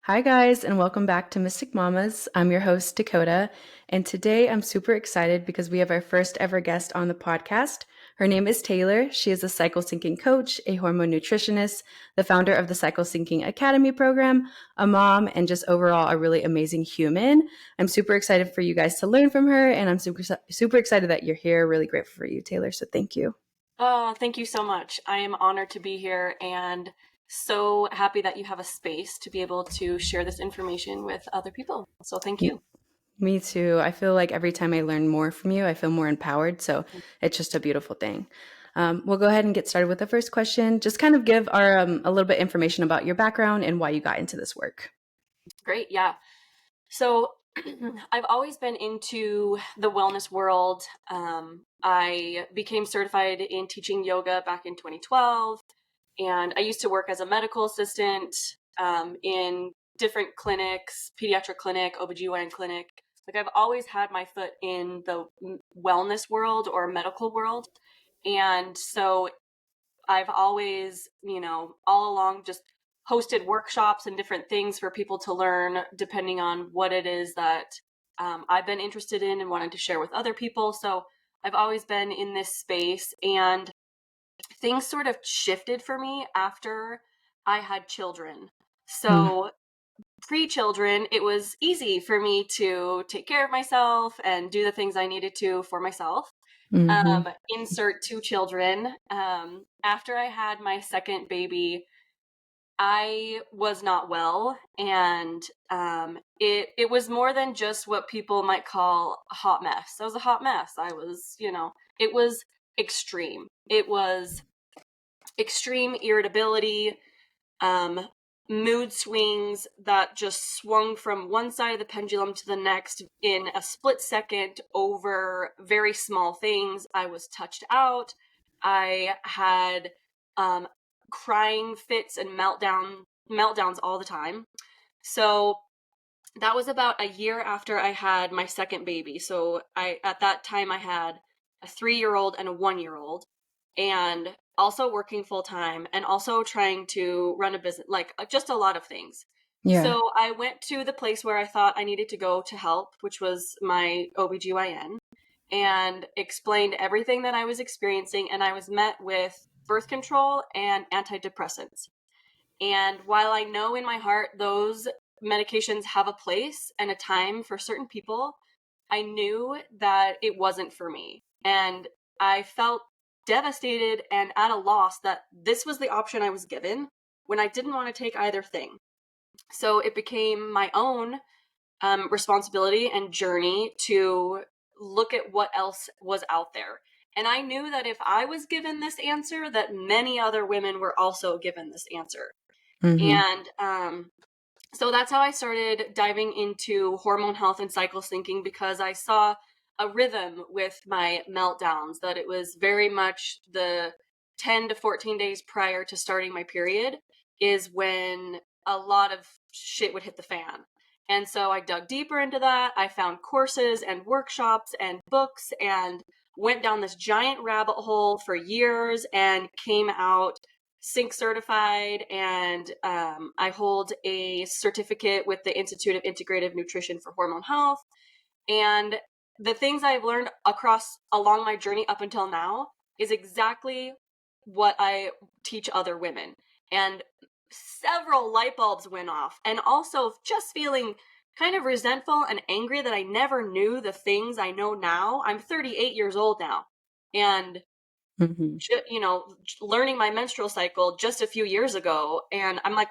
Hi, guys, and welcome back to Mystic Mamas. I'm your host, Dakota, and today I'm super excited because we have our first ever guest on the podcast. Her name is Taylor. She is a cycle syncing coach, a hormone nutritionist, the founder of the Cycle Syncing Academy program, a mom, and just overall a really amazing human. I'm super excited for you guys to learn from her, and I'm super excited that you're here. Really grateful for you, Taylor. So thank you. Oh, thank you so much. I am honored to be here and so happy that you have a space to be able to share this information with other people. So thank you. Me too. I feel like every time I learn more from you, I feel more empowered. So it's just a beautiful thing. We'll go ahead and get started with the first question. Just kind of give our a little bit information about your background and why you got into this work. Great. Yeah. So I've always been into the wellness world. I became certified in teaching yoga back in 2012. And I used to work as a medical assistant in different clinics, pediatric clinic, OBGYN clinic. Like I've always had my foot in the wellness world or medical world. And so I've always, all along just hosted workshops and different things for people to learn depending on what it is that I've been interested in and wanted to share with other people. So I've always been in this space, and things sort of shifted for me after I had children. So pre-children, it was easy for me to take care of myself and do the things I needed to for myself. Mm-hmm. Insert two children. After I had my second baby, I was not well, and it was more than just what people might call a hot mess. I was a hot mess. I was, it was extreme. It was extreme irritability, um, mood swings that just swung from one side of the pendulum to the next in a split second over very small things. I was touched out. I had crying fits and meltdowns all the time. So that was about a year after I had my second baby. So at that time I had a 3-year-old and a 1-year-old, and also working full time and also trying to run a business, like just a lot of things. Yeah. So I went to the place where I thought I needed to go to help, which was my OBGYN, and explained everything that I was experiencing, and I was met with birth control and antidepressants. And while I know in my heart those medications have a place and a time for certain people, I knew that it wasn't for me. And I felt devastated and at a loss that this was the option I was given when I didn't want to take either thing. So it became my own responsibility and journey to look at what else was out there. And I knew that if I was given this answer, that many other women were also given this answer. Mm-hmm. And so that's how I started diving into hormone health and cycle syncing, because I saw a rhythm with my meltdowns, that it was very much the 10 to 14 days prior to starting my period is when a lot of shit would hit the fan. And so I dug deeper into that. I found courses and workshops and books and went down this giant rabbit hole for years and came out sync certified, and I hold a certificate with the Institute of Integrative Nutrition for Hormone Health. And the things I've learned along my journey up until now is exactly what I teach other women. And several light bulbs went off, and also just feeling kind of resentful and angry that I never knew the things I know now. I'm 38 years old now, and Mm-hmm. learning my menstrual cycle just a few years ago. And I'm like,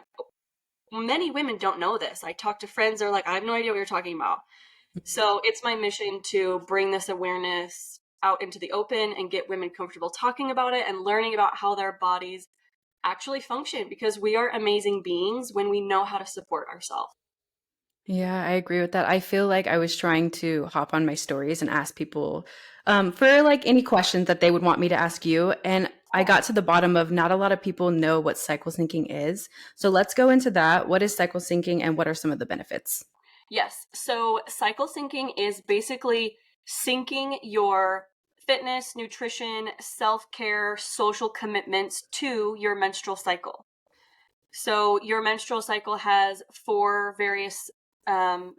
many women don't know this. I talk to friends, they're like, I have no idea what you're talking about. So it's my mission to bring this awareness out into the open and get women comfortable talking about it and learning about how their bodies actually function, because we are amazing beings when we know how to support ourselves. Yeah, I agree with that. I feel like I was trying to hop on my stories and ask people for like any questions that they would want me to ask you. And I got to the bottom of not a lot of people know what cycle syncing is. So let's go into that. What is cycle syncing and what are some of the benefits? Yes. So cycle syncing is basically syncing your fitness, nutrition, self-care, social commitments to your menstrual cycle. So your menstrual cycle has 4 various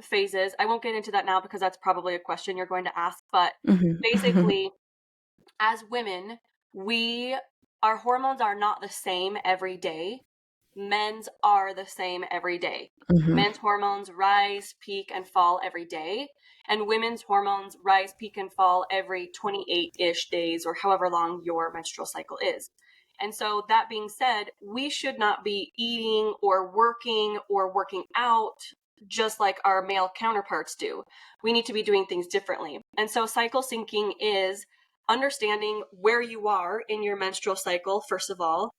phases. I won't get into that now because that's probably a question you're going to ask, but Mm-hmm. basically, as women, our hormones are not the same every day. Men's are the same every day. Mm-hmm. Men's hormones rise, peak, and fall every day, and women's hormones rise, peak, and fall every 28-ish days, or however long your menstrual cycle is. And so, that being said, we should not be eating or working out just like our male counterparts do. We need to be doing things differently. And so, cycle syncing is understanding where you are in your menstrual cycle, first of all,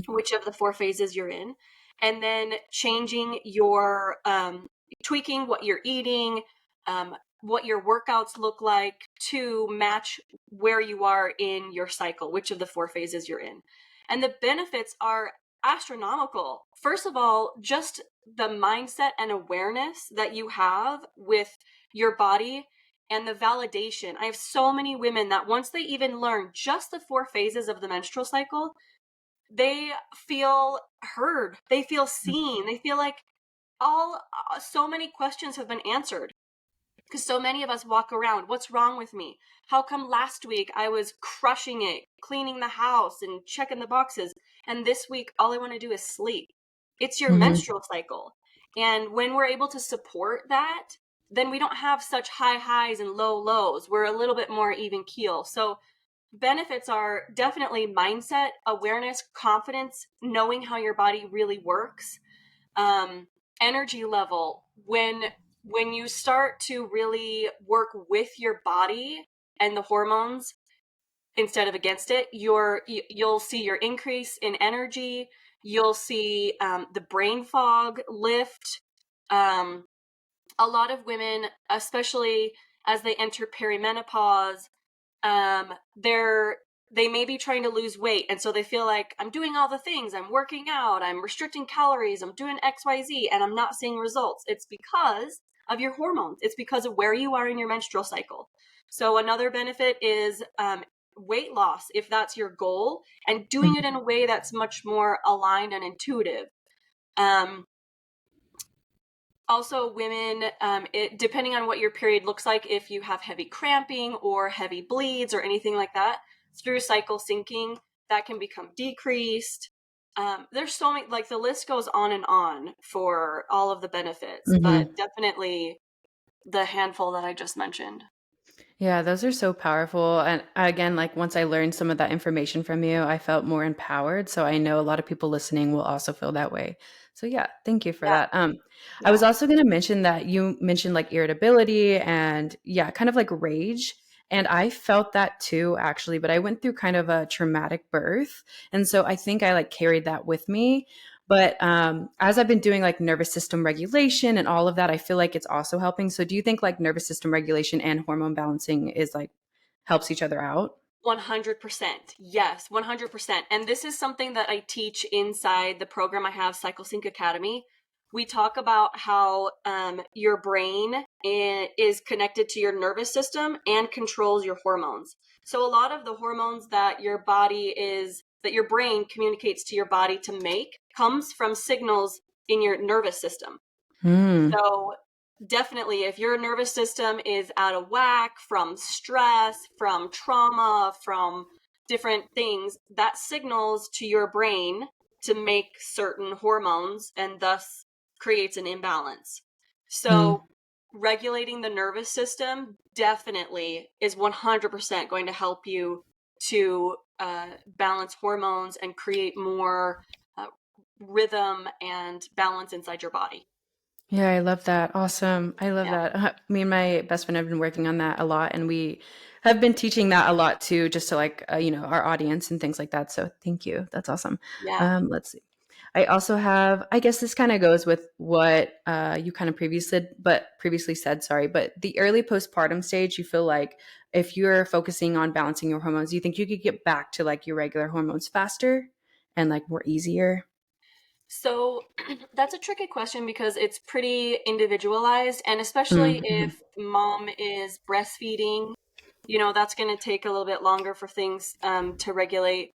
which of the 4 phases you're in, and then changing your tweaking what you're eating, what your workouts look like to match where you are in your cycle, which of the 4 phases you're in. And the benefits are astronomical. First of all, just the mindset and awareness that you have with your body and the validation. I have so many women that once they even learn just the 4 phases of the menstrual cycle, they feel heard, they feel seen, they feel like so many questions have been answered, because so many of us walk around, what's wrong with me? How come last week I was crushing it, cleaning the house and checking the boxes, and this week all I want to do is sleep? It's your Mm-hmm. menstrual cycle. And when we're able to support that, then we don't have such high highs and low lows. We're a little bit more even keel. So benefits are definitely mindset, awareness, confidence, knowing how your body really works, um, energy level. When you start to really work with your body and the hormones instead of against it, you'll see your increase in energy. You'll see the brain fog lift. Um, a lot of women, especially as they enter perimenopause, um they're they may be trying to lose weight, and so they feel like, I'm doing all the things, I'm working out, I'm restricting calories, I'm doing XYZ, and I'm not seeing results. It's because of your hormones. It's because of where you are in your menstrual cycle. So another benefit is weight loss, if that's your goal, and doing it in a way that's much more aligned and intuitive. um Also, women, depending on what your period looks like, if you have heavy cramping or heavy bleeds or anything like that, through cycle syncing, that can become decreased. There's so many, like, the list goes on and on for all of the benefits, but Mm-hmm. definitely the handful that I just mentioned. Yeah, those are so powerful. And again, like once I learned some of that information from you, I felt more empowered. So I know a lot of people listening will also feel that way. So yeah, thank you for Yeah, that. I was yeah. also going to mention that you mentioned like irritability and yeah, kind of like rage. And I felt that too, actually, but I went through kind of a traumatic birth. And so I think I like carried that with me. But as I've been doing like nervous system regulation and all of that, I feel like it's also helping. So do you think like nervous system regulation and hormone balancing is like helps each other out? 100%. Yes, 100%. And this is something that I teach inside the program I have, CycleSync Academy. We talk about how your brain is connected to your nervous system and controls your hormones. So a lot of the hormones that that your brain communicates to your body to make comes from signals in your nervous system. Hmm. So definitely, if your nervous system is out of whack from stress, from trauma, from different things, that signals to your brain to make certain hormones and thus creates an imbalance. Hmm. So regulating the nervous system definitely is 100% going to help you to balance hormones and create more rhythm and balance inside your body. Yeah, I love that. Awesome. I love Yeah. that. Me and my best friend have been working on that a lot, and we have been teaching that a lot too, just to like, our audience and things like that. So thank you. That's awesome. Yeah. Let's see. I also have, I guess this kind of goes with what you kind of previously said, sorry, but the early postpartum stage, you feel like if you're focusing on balancing your hormones, you think you could get back to like your regular hormones faster and like more easier? So that's a tricky question because it's pretty individualized. And especially Mm-hmm. if mom is breastfeeding, that's going to take a little bit longer for things to regulate.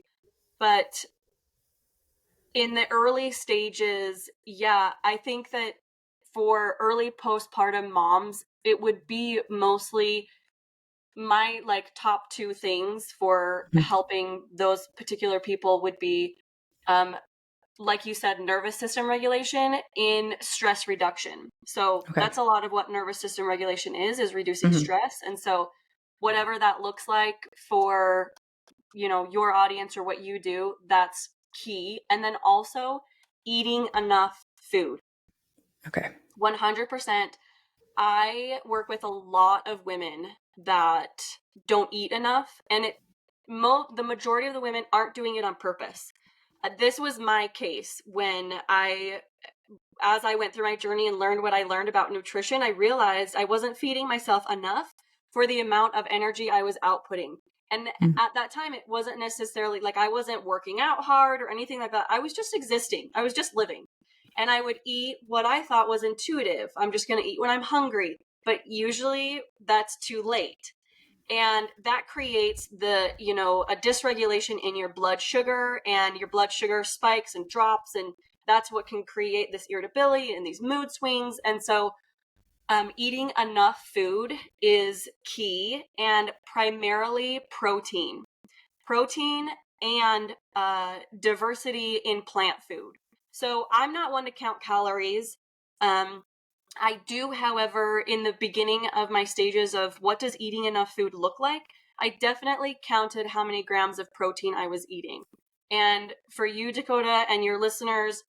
But In the early stages, yeah, I think that for early postpartum moms, it would be mostly my like top two things for Mhm. helping those particular people would be um like you said, nervous system regulation in stress reduction. So Okay. that's a lot of what nervous system regulation is reducing Hmm. stress. And so whatever that looks like for, your audience or what you do, that's key. And then also eating enough food. Okay. 100%. I work with a lot of women that don't eat enough, and the majority of the women aren't doing it on purpose. This was my case when as I went through my journey and learned what I learned about nutrition, I realized I wasn't feeding myself enough for the amount of energy I was outputting. And Mm. at that time, it wasn't necessarily like I wasn't working out hard or anything like that. I was just existing. I was just living. And I would eat what I thought was intuitive. I'm just going to eat when I'm hungry. But usually that's too late. And that creates a dysregulation in your blood sugar, and your blood sugar spikes and drops, and that's what can create this irritability and these mood swings. And so eating enough food is key, and primarily protein and diversity in plant food. So I'm not one to count calories. um, I do, however, in the beginning of my stages of what does eating enough food look like, I definitely counted how many grams of protein I was eating. And for you, Dakota, and your listeners,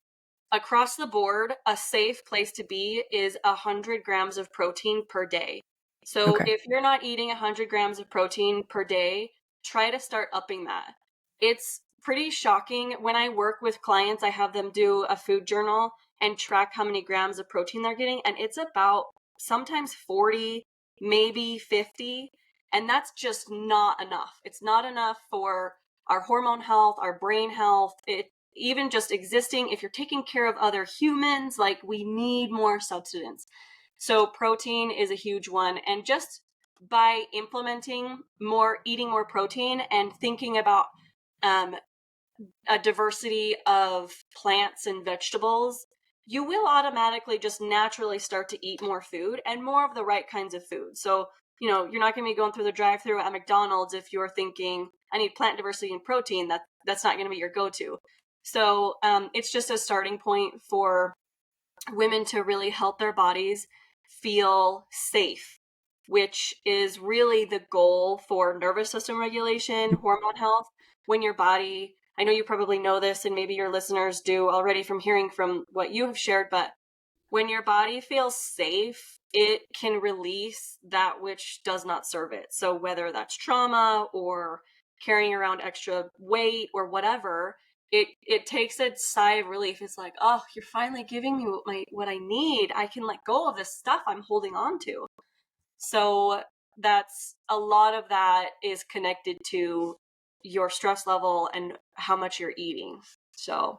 across the board, a safe place to be is 100 grams of protein per day. So Okay. if you're not eating 100 grams of protein per day, try to start upping that. It's pretty shocking. When I work with clients, I have them do a food journal and track how many grams of protein they're getting, and it's about sometimes 40, maybe 50, and that's just not enough. It's not enough for our hormone health, our brain health. Even just existing, if you're taking care of other humans, like, we need more substance. So protein is a huge one. And just by implementing eating more protein and thinking about um, a diversity of plants and vegetables, you will automatically just naturally start to eat more food and more of the right kinds of food. So, you're not going to be going through the drive-through at McDonald's if you're thinking, I need plant diversity and protein. That's not going to be your go-to. So it's just a starting point for women to really help their bodies feel safe, which is really the goal for nervous system regulation, hormone health. When your body, I know you probably know this, and maybe your listeners do already from hearing from what you have shared, but when your body feels safe, it can release that which does not serve it. So whether that's trauma or carrying around extra weight or whatever, it takes a sigh of relief. It's like, oh, you're finally giving me what I need. I can let go of this stuff I'm holding on to. So that's a lot of that is connected to your stress level and how much you're eating. So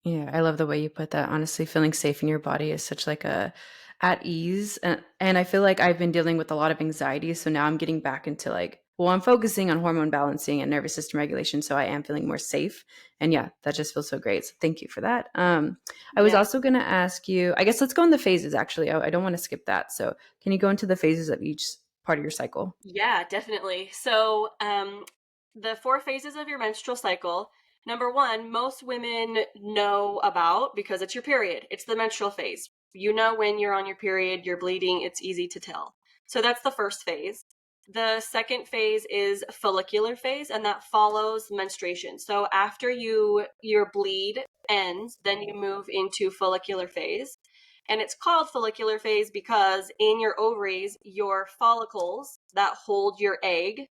Yeah, I love the way you put that. Honestly, feeling safe in your body is such like a at ease. And I feel like I've been dealing with a lot of anxiety. So now I'm getting back into like, well, I'm focusing on hormone balancing and nervous system regulation. So I am feeling more safe. And yeah, that just feels so great. So thank you for that. I was yeah. also going to ask you, I guess let's go in the phases actually. I don't want to skip that. So can you go into the phases of each part of your cycle? Yeah, definitely. So, the four phases of your menstrual cycle. Number one, most women know about because it's your period. It's the menstrual phase. You know when you're on your period, you're bleeding, it's easy to tell. So that's the first phase. The second phase is follicular phase, and that follows menstruation. So after your bleed ends, then you move into follicular phase. And it's called follicular phase because in your ovaries, your follicles that hold your egg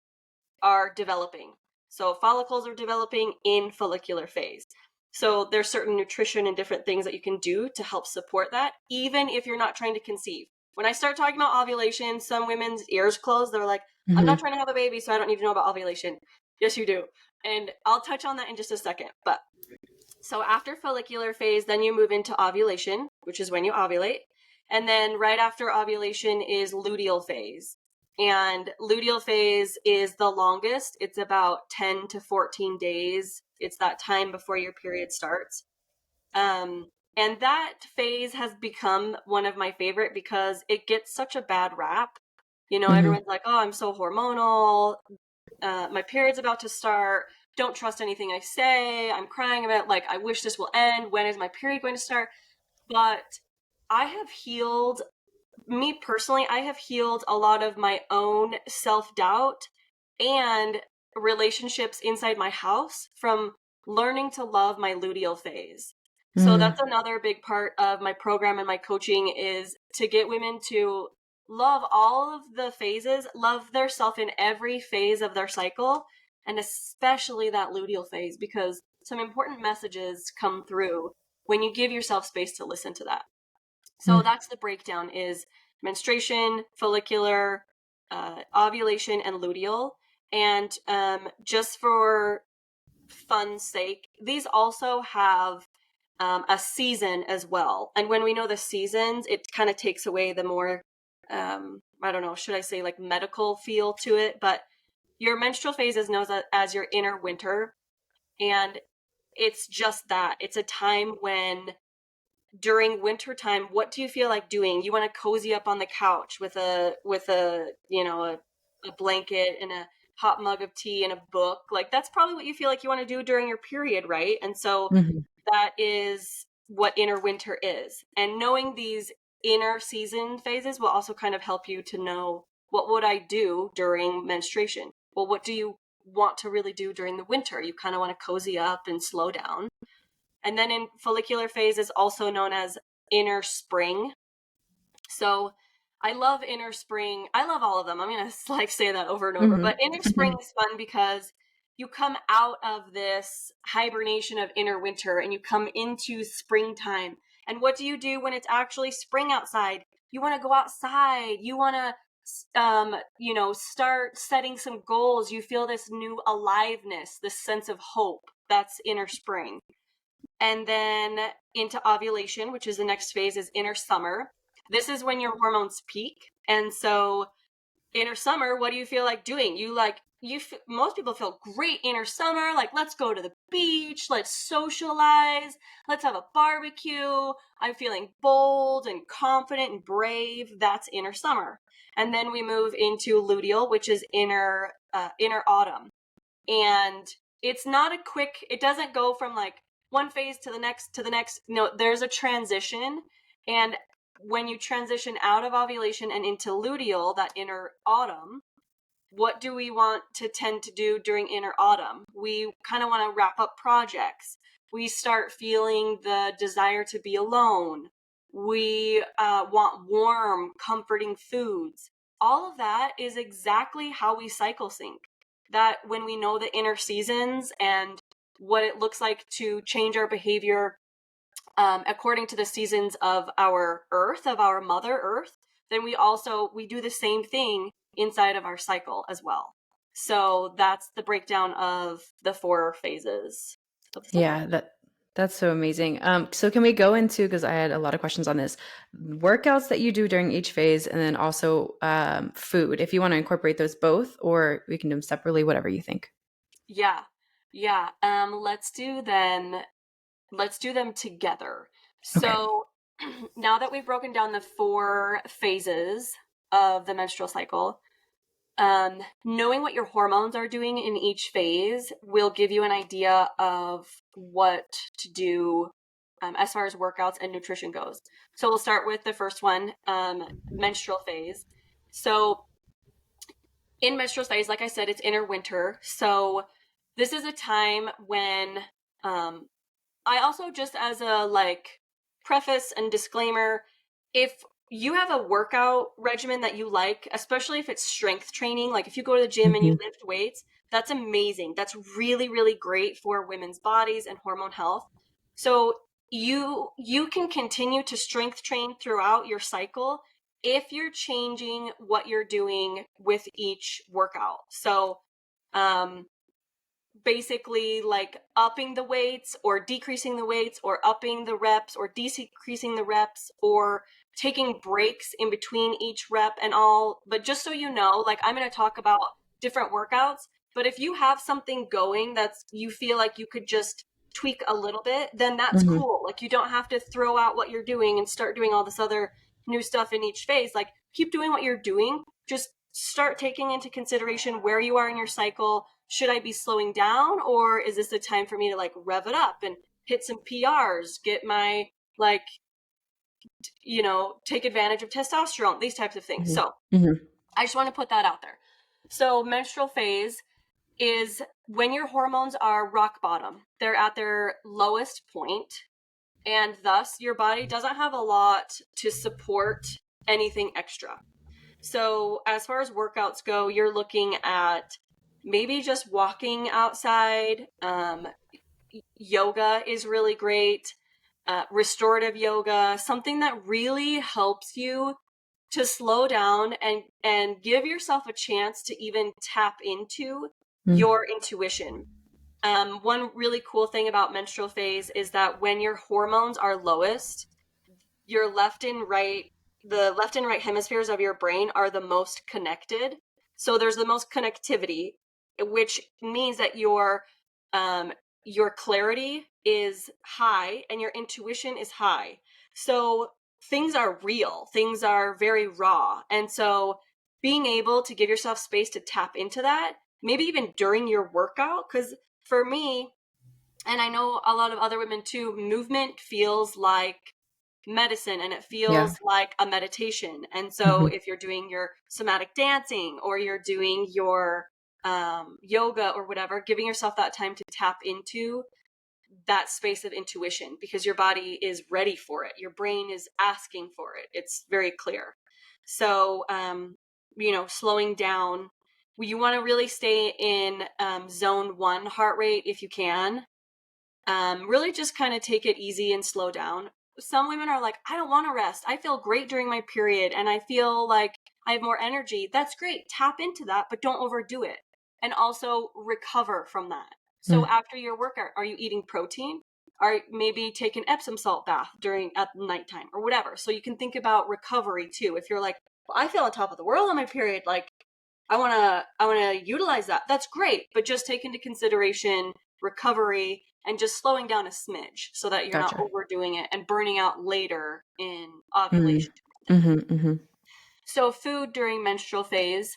are developing. So follicles are developing in follicular phase. So there's certain nutrition and different things that you can do to help support that, even if you're not trying to conceive. When I start talking about ovulation, some women's ears close. They're like, I'm not Hmm. trying to have a baby, so I don't need to know about ovulation. Yes, you do. And I'll touch on that in just a second. But so after follicular phase, then you move into ovulation, which is when you ovulate. And then right after ovulation is luteal phase. And luteal phase is the longest. It's about 10 to 14 days. It's that time before your period starts. And that phase has become one of my favorite because it gets such a bad rap. You know, Mm-hmm. everyone's like, oh, I'm so hormonal. My period's about to start. Don't trust anything I say. I'm crying about, like, I wish this will end. When is my period going to start? But I have healed, me personally, I have healed a lot of my own self doubt and relationships inside my house from learning to love my luteal phase. So Mm-hmm. that's another big part of my program and my coaching is to get women to love all of the phases, love their self in every phase of their cycle, and especially that luteal phase because some important messages come through when you give yourself space to listen to that. So that's the breakdown is menstruation, follicular, ovulation, and luteal. And just for fun's sake, these also have a season as well. And when we know the seasons, it kind of takes away the more, I don't know, should I say like medical feel to it? But your menstrual phase is known as your inner winter. And it's just that. It's a time when during wintertime, what do you feel like doing? You want to cozy up on the couch with a a blanket and a hot mug of tea and a book. Like that's probably what you feel like you want to do during your period, right? And so Mm-hmm. that is what inner winter is. And knowing these inner season phases will also kind of help you to know what would I do during menstruation? Well, what do you want to really do during the winter? You kind of want to cozy up and slow down. And then in follicular phase is also known as inner spring. So I love inner spring. I love all of them. I'm going to like say that over and over. But inner spring Mm-hmm. is fun because you come out of this hibernation of inner winter and you come into springtime. And what do you do when it's actually spring outside? You want to go outside. You want to start setting some goals. You feel this new aliveness, this sense of hope. That's inner spring. And then into ovulation, which is the next phase, is inner summer. This is when your hormones peak. And so inner summer, what do you feel like doing? Most people feel great inner summer, like let's go to the beach, let's socialize, let's have a barbecue. I'm feeling bold and confident and brave. That's inner summer. And then we move into luteal, which is inner autumn. And it's not a quick, it doesn't go from like one phase to the next to the next. No, there's a transition. And when you transition out of ovulation and into luteal, that inner autumn, what do we want to tend to do during inner autumn? We kind of want to wrap up projects. We start feeling the desire to be alone. We want warm, comforting foods. All of that is exactly how we cycle sync. That when we know the inner seasons and what it looks like to change our behavior according to the seasons of our earth, of our mother earth, then we do the same thing inside of our cycle as well. So that's the breakdown of the 4 phases of the cycle. Yeah, that's so amazing. So can we go into, because I had a lot of questions on this, workouts that you do during each phase, and then also food, if you want to incorporate those both, or we can do them separately, whatever you think. Yeah. Yeah. Let's do them together. Okay. So now that we've broken down the 4 phases of the menstrual cycle, knowing what your hormones are doing in each phase will give you an idea of what to do as far as workouts and nutrition goes. So we'll start with the first one, menstrual phase. So in menstrual phase, like I said, it's inner winter. So this is a time when I also, just as a like preface and disclaimer, if you have a workout regimen that you like, especially if it's strength training, like if you go to the gym and you Hmm. lift weights, that's amazing. That's really, really great for women's bodies and hormone health. So you can continue to strength train throughout your cycle if you're changing what you're doing with each workout. So um basically like upping the weights or decreasing the weights or upping the reps or decreasing the reps or taking breaks in between each rep and all. But just so you know, like I'm going to talk about different workouts, but if you have something going that's you feel like you could just tweak a little bit, then that's Mm-hmm. cool. Like, you don't have to throw out what you're doing and start doing all this other new stuff in each phase. Like, keep doing what you're doing. Just start taking into consideration where you are in your cycle. Should I be slowing down, or is this a time for me to like rev it up and hit some PRs, get my like, take advantage of testosterone, these types of things. So Mm-hmm. I just want to put that out there. So menstrual phase is when your hormones are rock bottom. They're at their lowest point, and thus your body doesn't have a lot to support anything extra. So as far as workouts go, you're looking at maybe just walking outside. Yoga is really great. Restorative yoga, something that really helps you to slow down and give yourself a chance to even tap into your intuition. One really cool thing about menstrual phase is that when your hormones are lowest, your the left and right hemispheres of your brain are the most connected. So there's the most connectivity, which means that your clarity is high and your intuition is high. So things are real, things are very raw. And so being able to give yourself space to tap into that, maybe even during your workout, because for me, and I know a lot of other women too, movement feels like medicine and it Yeah. feels like a meditation. And so Mm-hmm. if you're doing your somatic dancing or you're doing your yoga or whatever, giving yourself that time to tap into that space of intuition, because your body is ready for it. Your brain is asking for it. It's very clear. So, slowing down, you want to really stay in zone 1 heart rate if you can. Really just kind of take it easy and slow down. Some women are like, I don't want to rest. I feel great during my period and I feel like I have more energy. That's great. Tap into that, but don't overdo it. And also recover from that. So after your workout, are you eating protein? Or maybe take an Epsom salt bath at nighttime or whatever. So you can think about recovery too. If you're like, well, I feel on top of the world on my period, like I wanna utilize that. That's great, but just take into consideration recovery and just slowing down a smidge so that you're not Gotcha. overdoing it and burning out later in ovulation. Mm-hmm. Mm-hmm. So food during menstrual phase,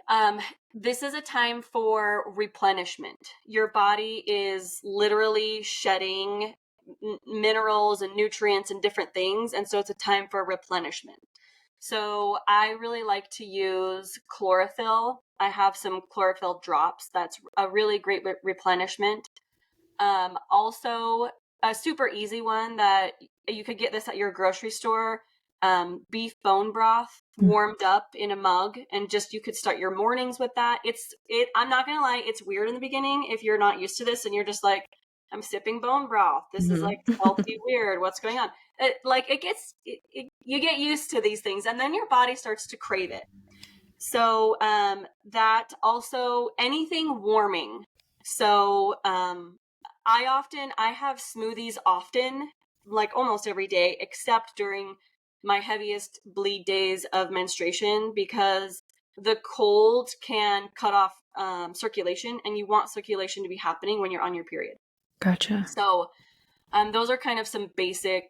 um, this is a time for replenishment. Your body is literally shedding minerals and nutrients and different things, and so it's a time for replenishment. So I really like to use chlorophyll. I have some chlorophyll drops. That's a really great replenishment. Also, a super easy one that you could get this at your grocery store. Beef bone broth warmed up in a mug, and just you could start your mornings with that. I'm not gonna lie, it's weird in the beginning if you're not used to this and you're just like, I'm sipping bone broth. This is like healthy weird. What's going on? You get used to these things, and then your body starts to crave it. So that also anything warming. So I have smoothies often, like almost every day, except during my heaviest bleed days of menstruation, because the cold can cut off circulation, and you want circulation to be happening when you're on your period. Gotcha. So those are kind of some basic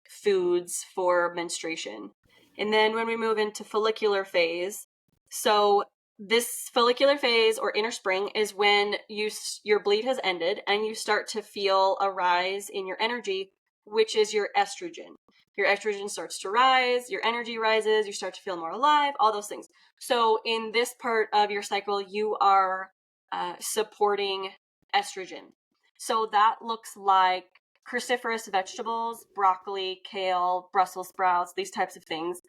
foods for menstruation. And then when we move into follicular phase, so this follicular phase or inner spring is when your bleed has ended and you start to feel a rise in your energy, which is your estrogen. Your estrogen starts to rise, your energy rises, you start to feel more alive, all those things. So in this part of your cycle, you are supporting estrogen. So that looks like cruciferous vegetables, broccoli, kale, Brussels sprouts, these types of things.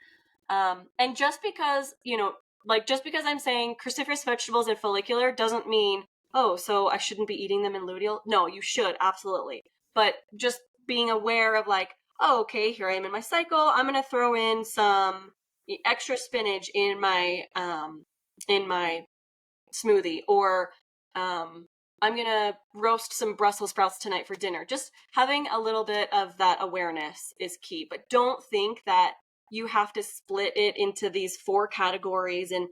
And just because I'm saying cruciferous vegetables and follicular doesn't mean, oh, so I shouldn't be eating them in luteal. No, you should, absolutely. But just being aware of like, oh, okay, here I am in my cycle. I'm going to throw in some extra spinach in my smoothie, or I'm gonna roast some Brussels sprouts tonight for dinner. Just having a little bit of that awareness is key, but don't think that you have to split it into these 4 categories and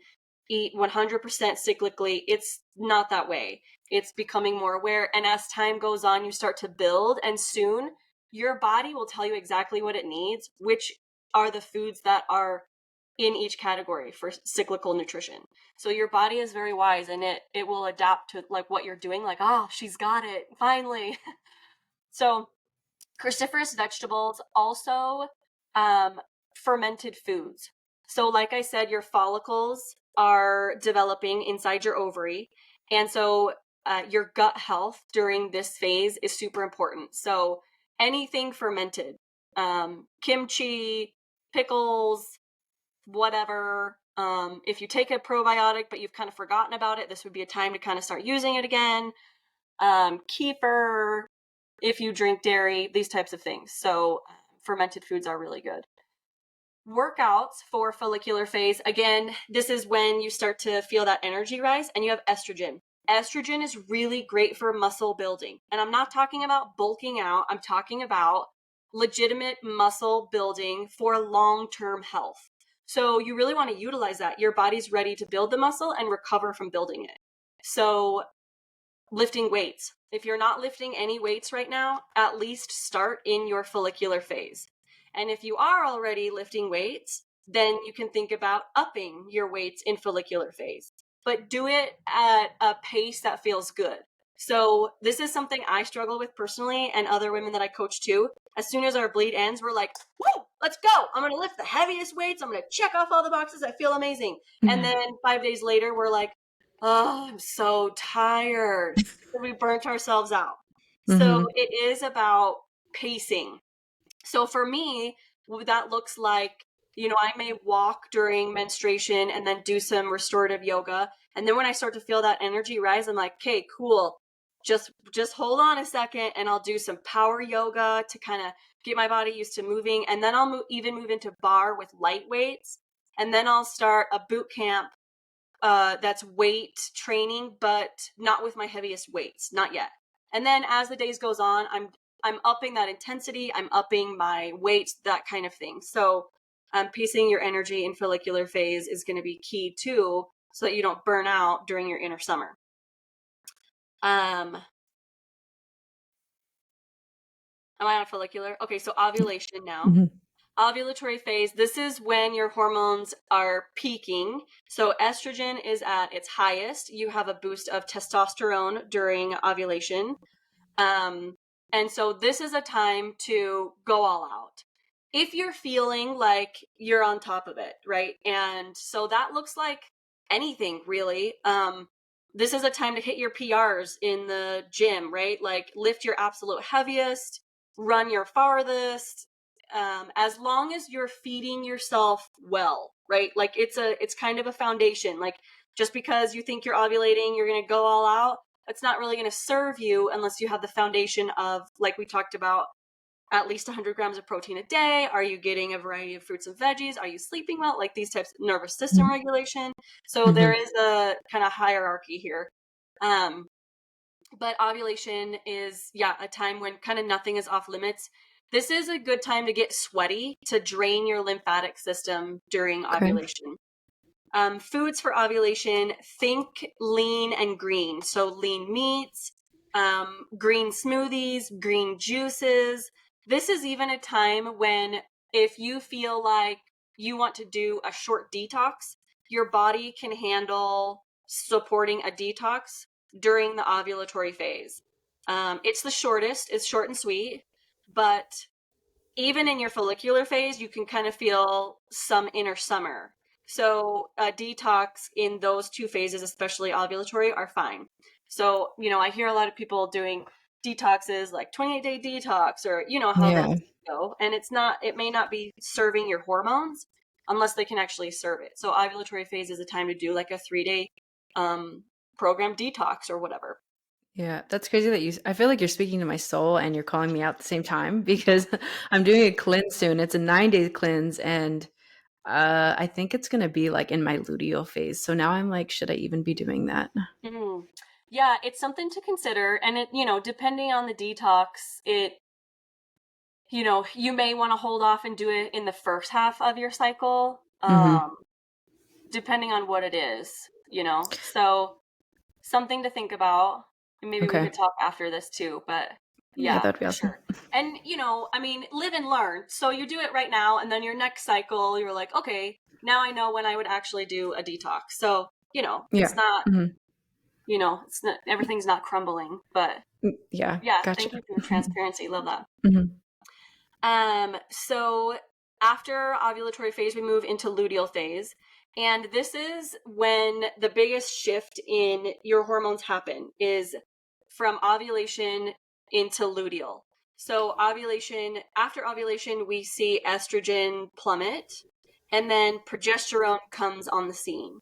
eat 100% cyclically. It's not that way. It's becoming more aware. And as time goes on, you start to build, and soon your body will tell you exactly what it needs, which are the foods that are in each category for cyclical nutrition. So your body is very wise, and it will adapt to like what you're doing. Like, oh, she's got it finally. So cruciferous vegetables, also fermented foods. So, like I said, your follicles are developing inside your ovary. And so, your gut health during this phase is super important. So, anything fermented, kimchi, pickles, whatever. If you take a probiotic but you've kind of forgotten about it, this would be a time to kind of start using it again. Kefir, if you drink dairy, these types of things. So fermented foods are really good. Workouts for follicular phase. Again, this is when you start to feel that energy rise, and you have estrogen. Estrogen is really great for muscle building. And I'm not talking about bulking out. I'm talking about legitimate muscle building for long-term health. So you really want to utilize that. Your body's ready to build the muscle and recover from building it. So lifting weights. If you're not lifting any weights right now, at least start in your follicular phase. And if you are already lifting weights, then you can think about upping your weights in follicular phase, but do it at a pace that feels good. So this is something I struggle with personally, and other women that I coach too. As soon as our bleed ends, we're like, woo, let's go. I'm going to lift the heaviest weights. I'm going to check off all the boxes. I feel amazing. And then 5 days later, we're like, oh, I'm so tired. We burnt ourselves out. So Mm-hmm. it is about pacing. So for me, that looks like, I may walk during menstruation and then do some restorative yoga. And then when I start to feel that energy rise, I'm like, okay, cool. Just hold on a second, and I'll do some power yoga to kind of get my body used to moving. And then I'll even move into bar with light weights. And then I'll start a boot camp that's weight training, but not with my heaviest weights, not yet. And then as the days goes on, I'm upping that intensity, I'm upping my weights, that kind of thing. So pacing your energy in follicular phase is going to be key too, so that you don't burn out during your inner summer. Am I on follicular? Okay, so ovulation now. Mm-hmm. Ovulatory phase, this is when your hormones are peaking. So estrogen is at its highest. You have a boost of testosterone during ovulation. And so this is a time to go all out. If you're feeling like you're on top of it, right? And so that looks like anything really. This is a time to hit your PRs in the gym, right? Like lift your absolute heaviest, run your farthest. As long as you're feeding yourself well, right? Like it's kind of a foundation. Like just because you think you're ovulating, you're going to go all out, it's not really going to serve you unless you have the foundation of, like we talked about, at least 100 grams of protein a day. Are you getting a variety of fruits and veggies? Are you sleeping well? Like these types of nervous system regulation. So there Mm-hmm. is a kind of hierarchy here. But ovulation is, a time when kind of nothing is off limits. This is a good time to get sweaty to drain your lymphatic system during Okay. ovulation. Foods for ovulation, think lean and green. So lean meats, green smoothies, green juices. This is even a time when, if you feel like you want to do a short detox, your body can handle supporting a detox during the ovulatory phase. It's the shortest, it's short and sweet, but even in your follicular phase, you can kind of feel some inner summer. So a detox in those two phases, especially ovulatory, are fine. So, I hear a lot of people doing detoxes like 28-day detox, or how those Yeah. go. And it may not be serving your hormones unless they can actually serve it. So ovulatory phase is a time to do like a 3-day program detox or whatever. Yeah, that's crazy that I feel like you're speaking to my soul and you're calling me out at the same time because I'm doing a cleanse soon. It's a 9-day cleanse, and I think it's gonna be like in my luteal phase. So now I'm like, should I even be doing that? Mm. Yeah, it's something to consider. And depending on the detox, you may want to hold off and do it in the first half of your cycle. Mm-hmm. depending on what it is, so something to think about. And maybe we Okay. could talk after this too, but Yeah, yeah, that'd be for awesome. sure. And, I mean, live and learn. So you do it right now, and then your next cycle, you're like, okay, now I know when I would actually do a detox. So, Yeah. it's not, Mhm. it's not, everything's not crumbling, but Yeah, yeah, gotcha. thank you for the transparency. Love that. Mhm. So after ovulatory phase, we move into luteal phase. And this is when the biggest shift in your hormones happen, is from ovulation into luteal. So after ovulation, we see estrogen plummet, and then progesterone comes on the scene.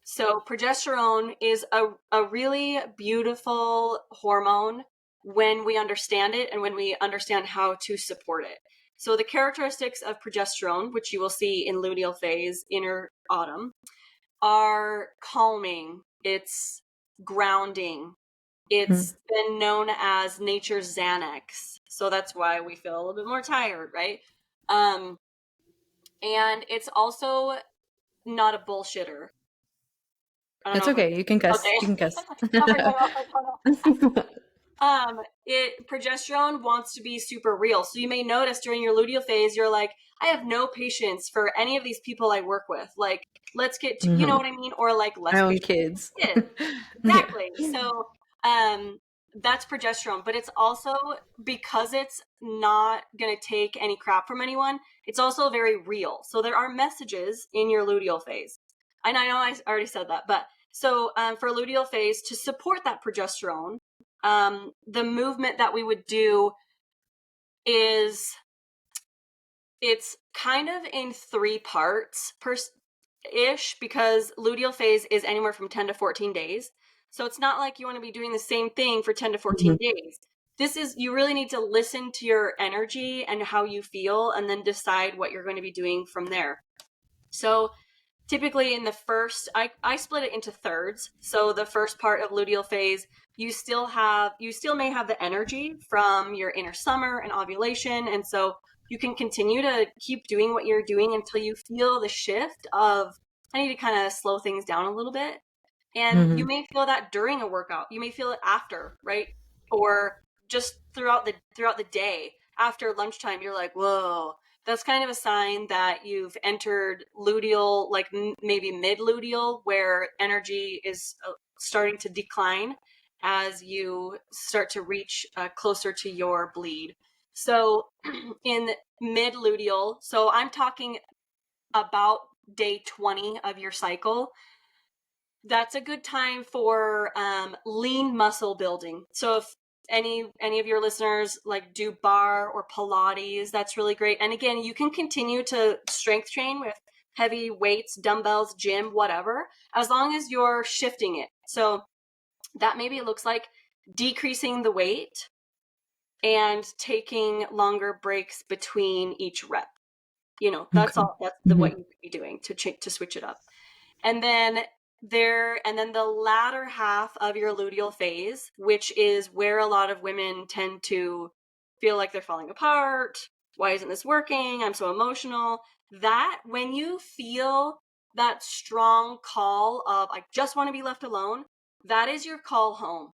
So progesterone is a really beautiful hormone when we understand it and when we understand how to support it. So the characteristics of progesterone, which you will see in luteal phase, inner autumn, are calming, it's grounding, it's been known as nature's Xanax. So that's why we feel a little bit more tired, right? Um, and it's also not a bullshitter. I don't It's know if okay. You can cuss. okay. You can cuss. Covering my mouth with tunnel. Progesterone wants to be super real. So you may notice during your luteal phase, you're like, I have no patience for any of these people I work with. Like, let's get to, you know what I mean? Or like My less own patience kids. with kids. Yeah. Exactly. So, um, that's progesterone, but it's also, because it's not going to take any crap from anyone, it's also very real. So there are messages in your luteal phase. And I know I already said that, but so for luteal phase, to support that progesterone, the movement that we would do is, it's kind of in 3 parts ish, because luteal phase is anywhere from 10 to 14 days. So it's not like you want to be doing the same thing for 10 to 14 days. This is, you really need to listen to your energy and how you feel, and then decide what you're going to be doing from there. So typically in the first, I split it into thirds. So the first part of luteal phase, you still may have the energy from your inner summer and ovulation. And so you can continue to keep doing what you're doing until you feel the shift of, I need to kind of slow things down a little bit. And you may feel that during a workout. You may feel it after, right? Or just throughout the day. After lunchtime, you're like, whoa, that's kind of a sign that you've entered luteal, like maybe mid luteal, where energy is starting to decline as you start to reach closer to your bleed. So in mid luteal, so I'm talking about day 20 of your cycle, that's a good time for lean muscle building. So if any of your listeners like do bar or Pilates, that's really great. And again, you can continue to strength train with heavy weights, dumbbells, gym, whatever, as long as you're shifting it. So that maybe it looks like decreasing the weight and taking longer breaks between each rep. That's Okay. all. That's what you could be doing to switch it up. And then the latter half of your luteal phase, which is where a lot of women tend to feel like they're falling apart. Why isn't this working? I'm so emotional. That when you feel that strong call of, I just want to be left alone, that is your call home.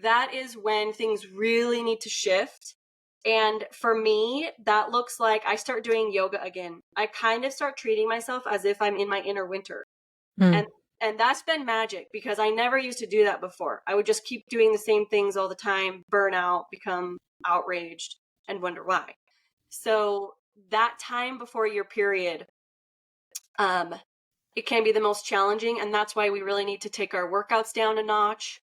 That is when things really need to shift. And for me, that looks like I start doing yoga again. I kind of start treating myself as if I'm in my inner winter. And and that's been magic, because I never used to do that before. I would just keep doing the same things all the time, burn out, become outraged, and wonder why. So that time before your period, it can be the most challenging, and that's why we really need to take our workouts down a notch.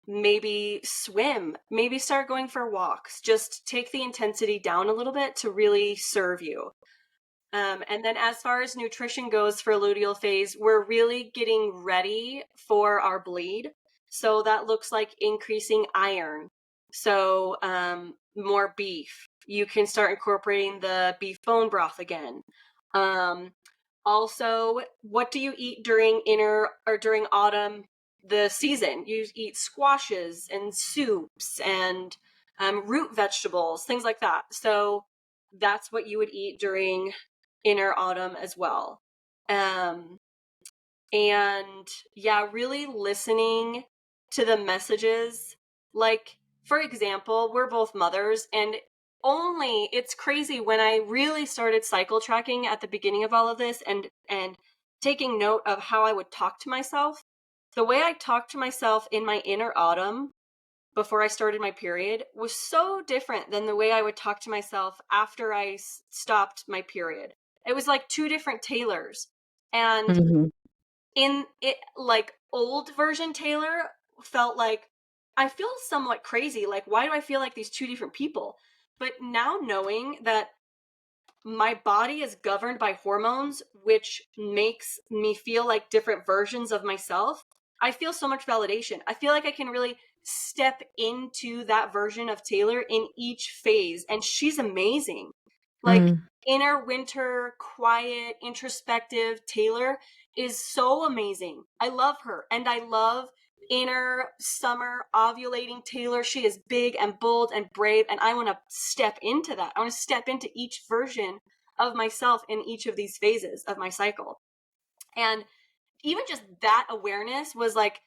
Maybe swim, maybe start going for walks. Just take the intensity down a little bit to really serve you. And then as far as nutrition goes for luteal phase, we're really getting ready for our bleed. So that looks like increasing iron. So more beef. You can start incorporating the beef bone broth again. Also, what do you eat during autumn, the season? You eat squashes and soups and root vegetables, things like that. So that's what you would eat during inner autumn as well. And yeah, really listening to the messages. Like, for example, we're both mothers, and it's crazy when I really started cycle tracking at the beginning of all of this and taking note of how I would talk to myself. The way I talked to myself in my inner autumn before I started my period was so different than the way I would talk to myself after I stopped my period. It was like two different Taylors. And Mm-hmm. in it, like, old version Taylor felt like, I feel somewhat crazy. Like, why do I feel like these two different people? But now knowing that my body is governed by hormones, which makes me feel like different versions of myself, I feel so much validation. I feel like I can really step into that version of Taylor in each phase. And she's amazing. Like, Mm. inner winter, quiet, introspective Taylor is so amazing. I love her. And I love inner summer ovulating Taylor. She is big and bold and brave, and I want to step into that. I want to step into each version of myself in each of these phases of my cycle. And even just that awareness was like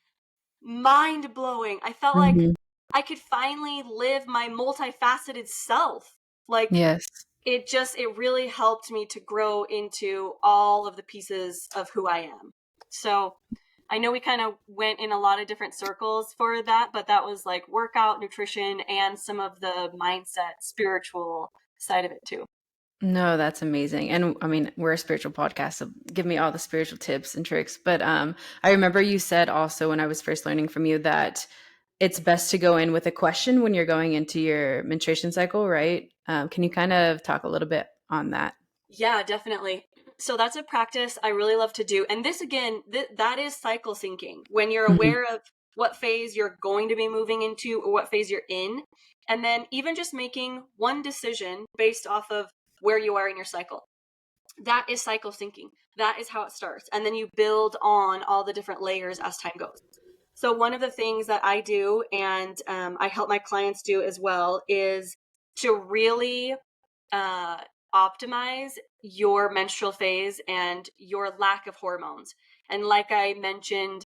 mind blowing. I felt like Mm-hmm. I could finally live my multifaceted self. Like, Yes. it really helped me to grow into all of the pieces of who I am. So I know we kind of went in a lot of different circles for that, but that was like workout, nutrition, and some of the mindset, spiritual side of it too. No, that's amazing. And I mean, we're a spiritual podcast, so give me all the spiritual tips and tricks. But I remember you said also when I was first learning from you that it's best to go in with a question when you're going into your menstruation cycle, right? Can you kind of talk a little bit on that? Yeah, definitely. So that's a practice I really love to do. And this again, that is cycle syncing. When you're Mhm. aware of what phase you're going to be moving into or what phase you're in, and then even just making one decision based off of where you are in your cycle. That is cycle syncing. That is how it starts. And then you build on all the different layers as time goes. So one of the things that I do, and I help my clients do as well, is to really uh, optimize your menstrual phase and your lack of hormones. And like I mentioned,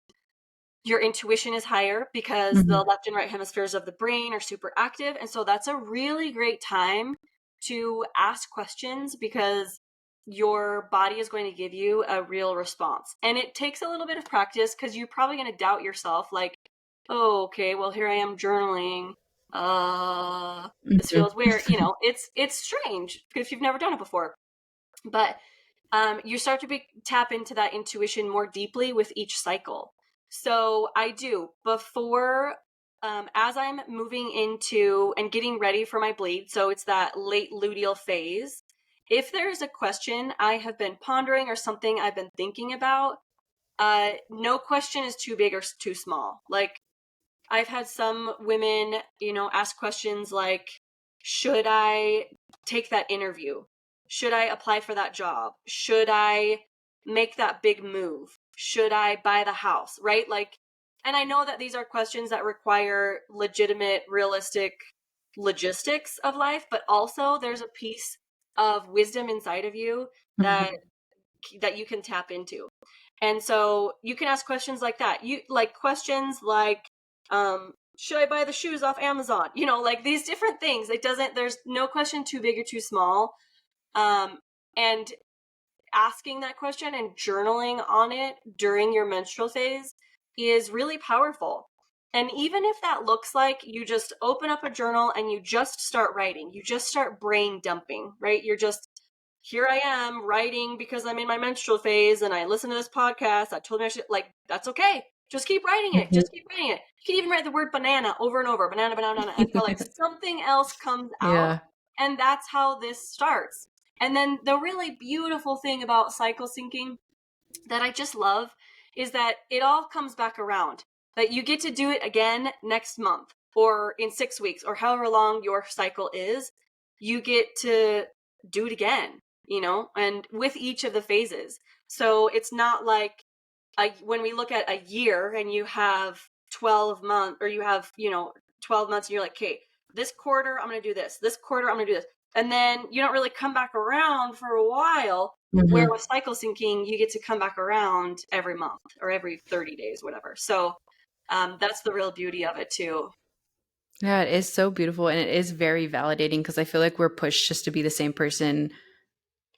your intuition is higher because the Mhm. left and right hemispheres of the brain are super active. And so that's a really great time to ask questions because your body is going to give you a real response. And it takes a little bit of practice because you're probably going to doubt yourself, like, oh, okay, well, here I am journaling. This Mhm. feels weird. You know, it's strange if you've never done it before. But you start to tap into that intuition more deeply with each cycle. So I do before, as I'm moving into and getting ready for my bleed. So it's that late luteal phase. If there's a question I have been pondering or something I've been thinking about, no question is too big or too small. Like, I've had some women, ask questions like, should I take that interview? Should I apply for that job? Should I make that big move? Should I buy the house? Right? Like, and I know that these are questions that require legitimate, realistic logistics of life, but also there's a piece of wisdom inside of you that Mhm. that you can tap into. And so you can ask questions like that. You like questions like, should I buy the shoes off Amazon? Like these different things. There's no question too big or too small. And asking that question and journaling on it during your menstrual phase is really powerful. And even if that looks like you just open up a journal and you just start writing, you just start brain dumping, right? You're just, here I am writing because I'm in my menstrual phase and I listen to this podcast that told me I should, like, that's okay. Just keep writing it. Mhm. Just keep writing it. You can even write the word banana over and over, banana, banana, banana, until like something else comes out. Yeah. And that's how this starts. And then the really beautiful thing about cycle syncing that I just love is that it all comes back around. That you get to do it again next month or in 6 weeks or however long your cycle is. You get to do it again, and with each of the phases. So it's not like when we look at a year and you have 12 months or you have, 12 months and you're like, okay, this quarter I'm going to do this. This quarter I'm going to do this. and then you don't really come back around for a while. Where Mm-hmm. with cycle syncing, you get to come back around every month or every 30 days, whatever. So that's the real beauty of it too. Yeah, it is so beautiful and it is very validating because I feel like we're pushed just to be the same person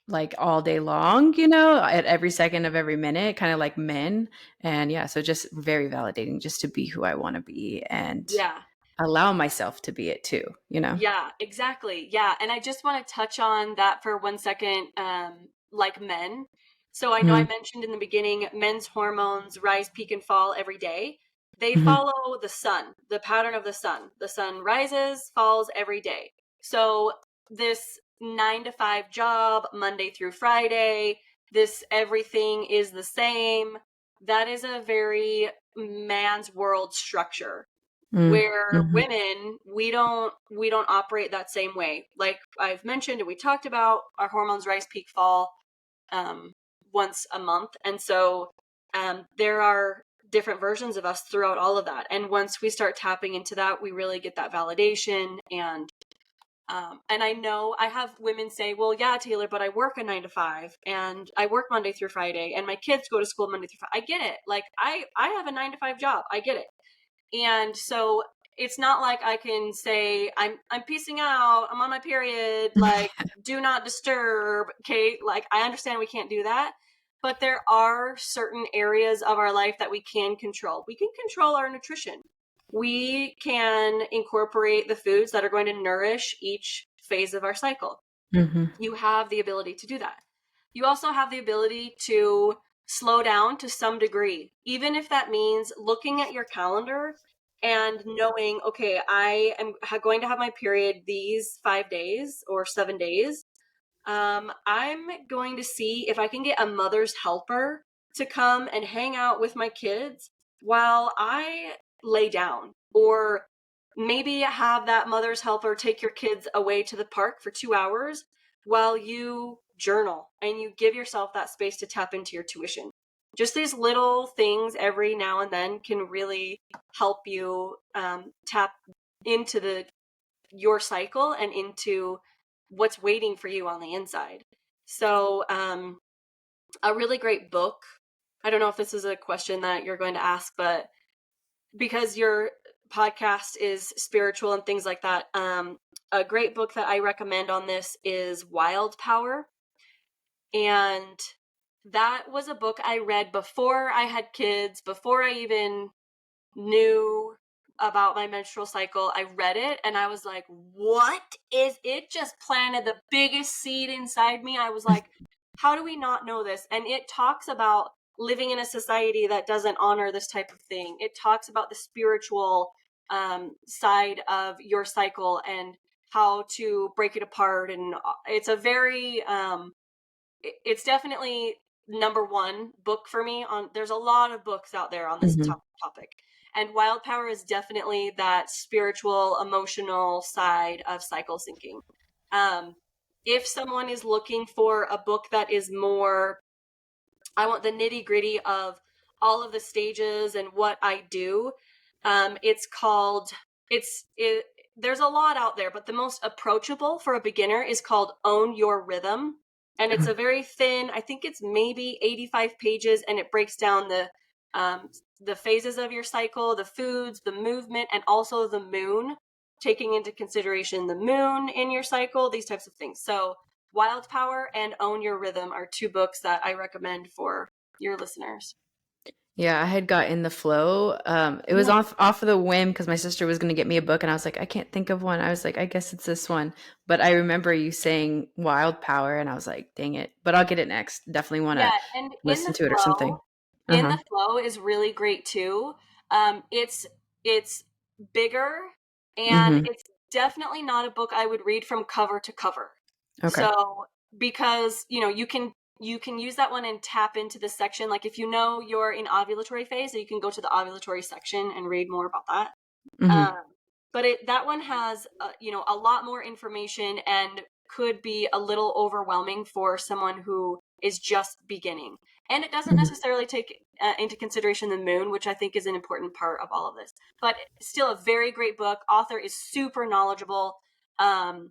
like all day long, at every second of every minute, kind of like men. And yeah, so just very validating just to be who I want to be and Yeah. allow myself to be it too. Yeah, exactly. Yeah. And I just want to touch on that for 1 second, like men. So I know I Hmm. mentioned in the beginning, men's hormones rise, peak, and fall every day. They Hmm. follow the sun, the pattern of the sun. The sun rises, falls every day. So this 9 to 5 job, Monday through Friday, this everything is the same. That is a very man's world structure, where Mm-hmm. women, we don't operate that same way. Like I've mentioned and we talked about, our hormones rise, peak, fall um once a month. And so there are different versions of us throughout all of that, and once we start tapping into that, we really get that validation. And I know I have women say, well, yeah, Taylor, but I work a 9 to 5 and I work Monday through Friday and my kids go to school Monday through Friday. I get it. Like I have a 9 to 5 job. I get it. And so it's not like I can say I'm piecing out, I'm on my period, like do not disturb. Okay, like I understand we can't do that, but there are certain areas of our life that we can control. We can control our nutrition. We can incorporate the foods that are going to nourish each phase of our cycle. Hmm. You have the ability to do that. You also have the ability to slow down to some degree, even if that means looking at your calendar and knowing, okay, I am going to have my period these 5 days or 7 days. I'm going to see if I can get a mother's helper to come and hang out with my kids while I lay down, or maybe have that mother's helper take your kids away to the park for 2 hours while you journal and you give yourself that space to tap into your tuition. Just these little things every now and then can really help you tap into your cycle and into what's waiting for you on the inside. So, a really great book. I don't know if this is a question that you're going to ask, but because your podcast is spiritual and things like that, a great book that I recommend on this is Wild Power. And that was a book I read before I had kids, before I even knew about my menstrual cycle. I read it and I was like, what is it? Just planted the biggest seed inside me. I was like, how do we not know this? And it talks about living in a society that doesn't honor this type of thing. It talks about the spiritual side of your cycle and how to break it apart. And it's a very it's definitely number one book for me. On There's a lot of books out there on this Hmm. topic, and Wild Power is definitely that spiritual, emotional side of cycle syncing. um if someone is looking for a book that is more, I want the nitty gritty of all of the stages and what I do. It's called, there's a lot out there, but the most approachable for a beginner is called Own Your Rhythm. And it's a very thin, I think it's maybe 85 pages, and it breaks down the phases of your cycle, the foods, the movement, and also the moon, taking into consideration the moon in your cycle, these types of things. So Wild Power and Own Your Rhythm are two books that I recommend for your listeners. Yeah, I had got in the flow. It was Yeah. off of the whim because my sister was going to get me a book, and I was like, I can't think of one. I was like, I guess it's this one. But I remember you saying Wild Power, and I was like, dang it. But I'll get it next. Definitely want Yeah, to and listen to it or something. Uh In huh. the Flow is really great too. It's bigger, and Mm-hmm. it's definitely not a book I would read from cover to cover. Okay. So because you can use that one and tap into the section. Like if you know you're in ovulatory phase, you can go to the ovulatory section and read more about that. Mm-hmm. Um, but that one has a lot more information and could be a little overwhelming for someone who is just beginning. And it doesn't Mm-hmm. necessarily take into consideration the moon, which I think is an important part of all of this. But still, a very great book. Author is super knowledgeable. Um,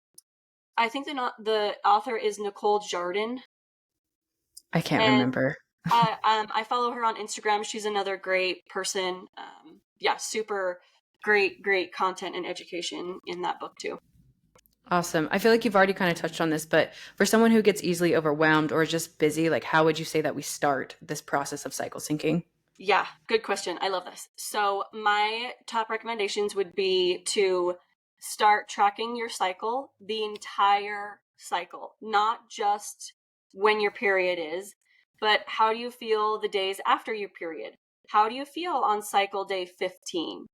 I think the author is Nicole Jarden. I can't And remember. I follow her on Instagram. She's another great person. Yeah, super great content and education in that book too. Awesome. I feel like you've already kind of touched on this, but for someone who gets easily overwhelmed or just busy, like how would you say that we start this process of cycle syncing? Yeah, good question. I love this. So my top recommendations would be to start tracking your cycle, the entire cycle, not just when your period is, but how do you feel the days after your period? How do you feel on cycle day 15?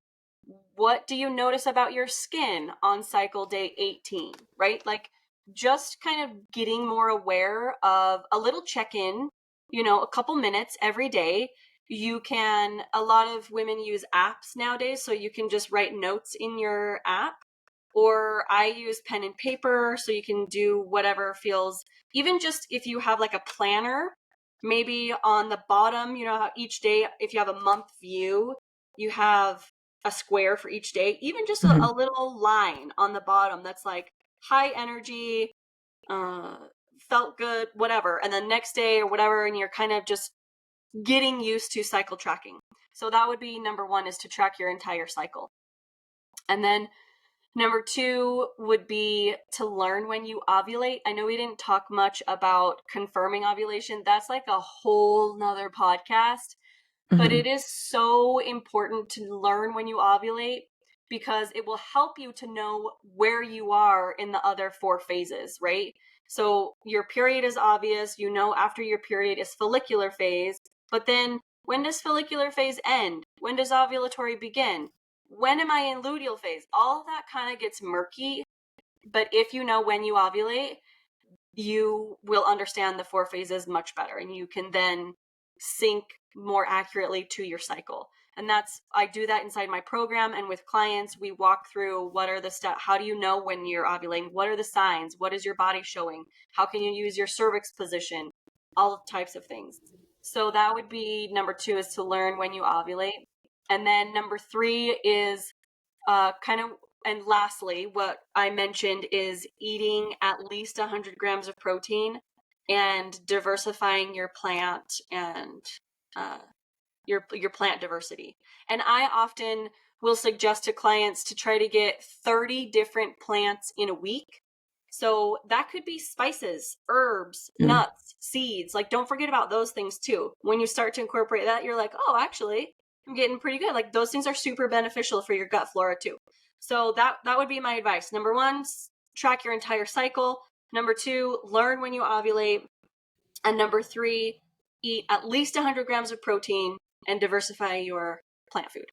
What do you notice about your skin on cycle day 18, right? Like just kind of getting more aware of a little check-in, a couple minutes every day. You can, a lot of women use apps nowadays, so you can just write notes in your app. Or I use pen and paper, so you can do whatever feels, even just if you have like a planner, maybe on the bottom, how each day, if you have a month view, you have a square for each day, even just a little line on the bottom that's like high energy, felt good, whatever. And then next day or whatever, and you're kind of just getting used to cycle tracking. So that would be number one, is to track your entire cycle. And then number two would be to learn when you ovulate. I know we didn't talk much about confirming ovulation. That's like a whole nother podcast. But it is so important to learn when you ovulate, because it will help you to know where you are in the other 4 phases, right? So your period is obvious, after your period is follicular phase, but then when does follicular phase end? When does ovulatory begin? When am I in luteal phase? All of that kind of gets murky, but if you know when you ovulate, you will understand the 4 phases much better, and you can then sync more accurately to your cycle. And I do that inside my program, and with clients, we walk through what are the steps. How do you know when you're ovulating? What are the signs? What is your body showing? How can you use your cervix position? All types of things. So that would be number 2, is to learn when you ovulate. And then number 3 is and lastly, what I mentioned is eating at least 100 grams of protein and diversifying your plant and uh, your plant diversity. And I often will suggest to clients to try to get 30 different plants in a week. So that could be spices, herbs, nuts, seeds. Like, don't forget about those things too. When you start to incorporate that, you're like, oh, actually, I'm getting pretty good. Like, those things are super beneficial for your gut flora too. So that would be my advice. Number 1, track your entire cycle. Number 2, learn when you ovulate. And number 3, eat at least 100 grams of protein and diversify your plant food.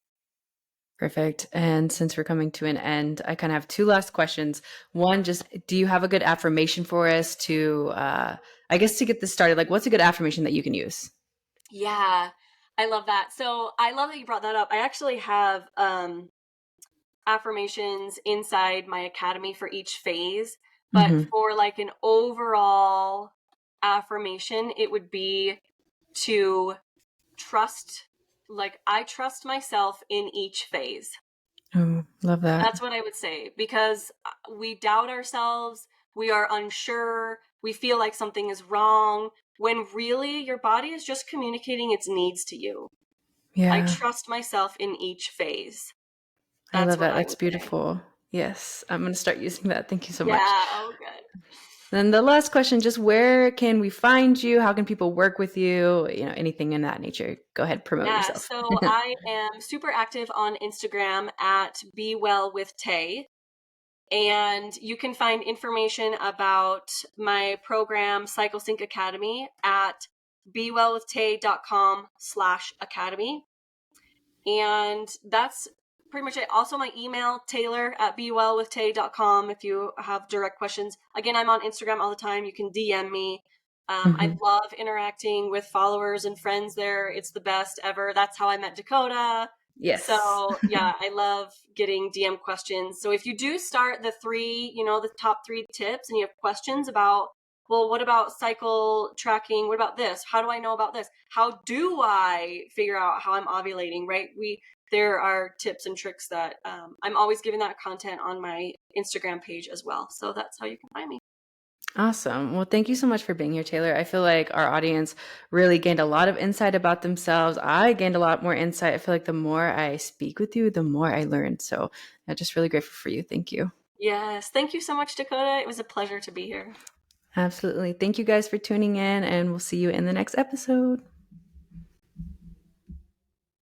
Perfect. And since we're coming to an end, I kind of have 2 last questions. One, just do you have a good affirmation for us to, I guess, to get this started? Like, what's a good affirmation that you can use? Yeah, I love that. So I love that you brought that up. I actually have affirmations inside my academy for each phase. But for like an overall affirmation, it would be to trust, like, I trust myself in each phase. Oh, love that. That's what I would say, because we doubt ourselves, we are unsure, we feel like something is wrong, when really your body is just communicating its needs to you. I Yeah, trust myself in each phase. I That's love what that. I That's would say. beautiful. Yes, I'm going to start using that. Thank you so much. Yeah, oh, good. Then the last question, just where can we find you? How can people work with you? Anything in that nature. Go ahead, promote Yeah, yourself. so I am super active on Instagram at Be Well with Tay. And you can find information about my program, Cycle Sync Academy, at bewellwithtay.com/academy. And that's pretty much it. Also, my email, taylor@bewellwithtay.com, if you have direct questions. Again, I'm on Instagram all the time. You can DM me. I love interacting with followers and friends there. It's the best ever. That's how I met Dakota. Yes. So yeah, I love getting DM questions. So if you do start the top 3 tips, and you have questions about, well, what about cycle tracking? What about this? How do I know about this? How do I figure out how I'm ovulating, right? There are tips and tricks that I'm always giving that content on my Instagram page as well. So that's how you can find me. Awesome. Well, thank you so much for being here, Taylor. I feel like our audience really gained a lot of insight about themselves. I gained a lot more insight. I feel like the more I speak with you, the more I learn. So I'm just really grateful for you. Thank you. Yes. Thank you so much, Dakota. It was a pleasure to be here. Absolutely. Thank you guys for tuning in, and we'll see you in the next episode.